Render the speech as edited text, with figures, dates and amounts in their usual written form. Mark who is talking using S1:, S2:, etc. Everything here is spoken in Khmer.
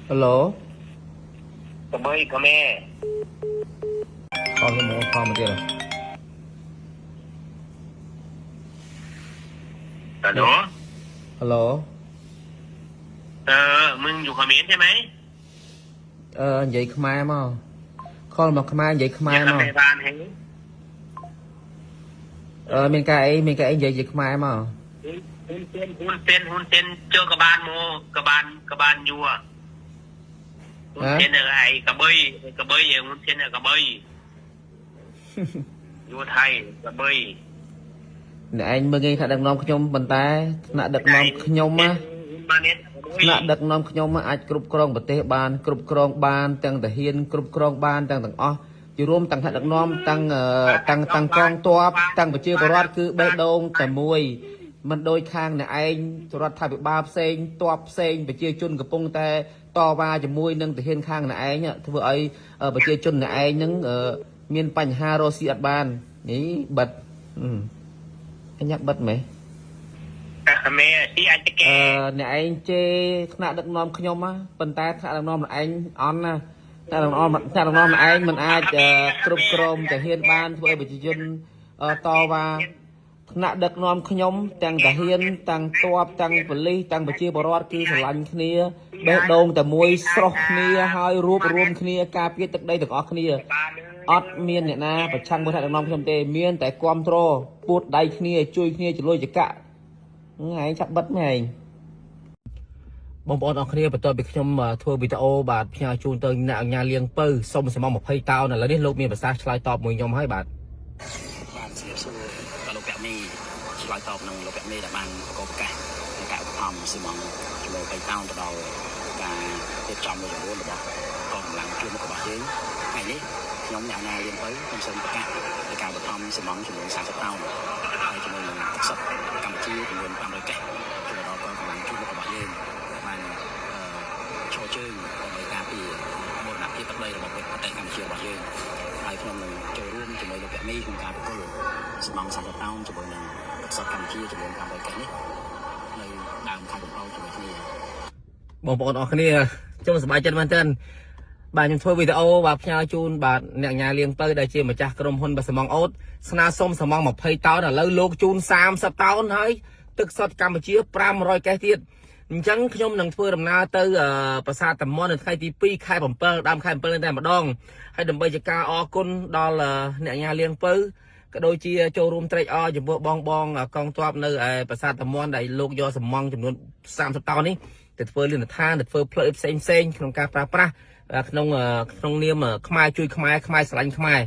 S1: Hello,
S2: Cà bơi cà mè.
S1: con cái món con mà kia này.
S2: Alo.
S1: Hello,
S2: มึงอยู่เขมรใช่ไหม
S1: vậy Khmer mà. Con mà Khmer vậy
S2: อย่า
S1: Khmer
S2: ทำใน
S1: mà.
S2: บ้านให้
S1: Mình cái vậy Khmer mà.
S2: หุ้นเส้นเจอกระบาลโมกระบาลยัวหุ้น
S1: Hả?
S2: เส้นอะไรกระเบยหุ้นเส้นกระเบยยัวไทยกระเบย
S1: Nè anh mới nghe thằng đàn nom nhom bàn tay, nè đàn nom nhom á,
S2: มาเน็ต
S1: nè đàn nom nhom á, ai cướp krong bát tê ban, cướp krong ban, tăng tờ hiên, cướp krong ban, tăng ó, chỉ rôm tăng thằng đàn nom, tăng con toap, tăng bát chia bát cứ bê đông tờ mùi, mình đôi khang nè anh, bát thay bị ba sen, toap sen, bát chia chun cái pung tê, to ba chỉ mùi nâng tờ hiên khang nè anh nhá, thứ vậy, bát chia chun nè anh nâng miền Pành Hà Rossi ban, ní bật, anh nhắc bật mày.
S2: เขมรที่อาจจะแก่
S1: Nè anh chê khả đực nòm khá nhôm á. Bên ta khả đực nòm là anh on nè. Khả đực nòm là anh mình ai cụp krôm chả hiên ban thôi bởi chỉ chân to và khả đực nòm khá nhôm tăng cả hiên tăng toạp tăng vật lý tăng bởi chia bỏ rõt kì sả lạnh khá nia bế đông tà mùi srok nia hai rùp rùm khá nia ca biết tức đây được ọc khá nia ọt miên nè na và chăng bởi khả đực nòm khá nhôm tê miên tại quam trô bút đầy khá nia chui khá nia chỉ lôi chả cả ngày chắc bất mày បងប្អូនអរគ្នាបន្តពីខ្ញុំធ្វើវីដេអូបាទផ្សាយជូនទៅអ្នកអញ្ញាលៀងពៅសុំសម20តោនឥឡូវនេះលោកមានប្រសាសន៍ឆ្លើយតបមួយខ្ញុំហើយបាទ
S3: បានស្រាបសួរដល់លោកពាក់មីឆ្លើយតបនឹងលោកពាក់មីដែលបានប្រកបប្រកាសនៃការឧបត្ថម្ភស៊ីម៉ងជាមួយ20តោនទៅដល់ការរៀបចំមួយចំនួនរបស់កងកម្លាំងជួយមុខរបស់យើងថ្ងៃនេះខ្ញុំអ្នកអញ្ញាលៀងពៅខ្ញុំសូមប្រកាសនៃការឧបត្ថម្ភស៊ីម៉ងចំនួន30តោនហើយជាមួយនឹងទឹកសុទ្ធកម្ពុជាចំនួន500កេសជួយដល់កងកម្លាំងជួយមុខរបស់យើងបានឈរជើងដើម្បីការពារមរណភាពទឹកដីរបស់ប្រទេសកម្ពុជារបស់យើងហើយខ្ញុំនឹងចូលរួមជាមួយលោកពាក់មីក្នុងការប្រគល់ស្មង30តោនជាមួយនឹងទឹកសុទ្ធកម្ពុជាចំនួន500កេសនេះនៅដើមខែកុម្ភៈជាមួយគ្នា
S1: បងប្អូនអរគ្នាចូលសប្បាយចិត្តមែនទែនបាទខ្ញុំធ្វើវីដេអូបាទផ្សាយជូនបាទអ្នកអញ្ញាលៀងពៅដែលជាម្ចាស់ក្រុមហ៊ុនបាសមងអូតស្នើសុំសមង20តោនឥឡូវលោកជូន30តោនហើយទឹកសុទ្ធកម្ពុជា500កេសទៀតអញ្ចឹងខ្ញុំនឹងធ្វើដំណើរទៅប្រាសាទតាមាន់នៅថ្ងៃទី2ខែ7ដើមខែ7តែម្ដងហើយដើម្បីជាការអរគុណដល់អ្នកអញ្ញាលៀងពៅក៏ដូចជាចូលរួមត្រេកអរចំពោះបងកងទ័ពនៅឯប្រាសាទតាមាន់ដែលលោកយកសំងចំនួន30តោននេះទៅធ្វើលឿនឋានទៅធ្វើផ្លូវផ្សេងក្នុងការប្រើប្រាស់ក្នុងនាមខ្មែរជួយខ្មែរស្រឡាញ់ខ្មែរ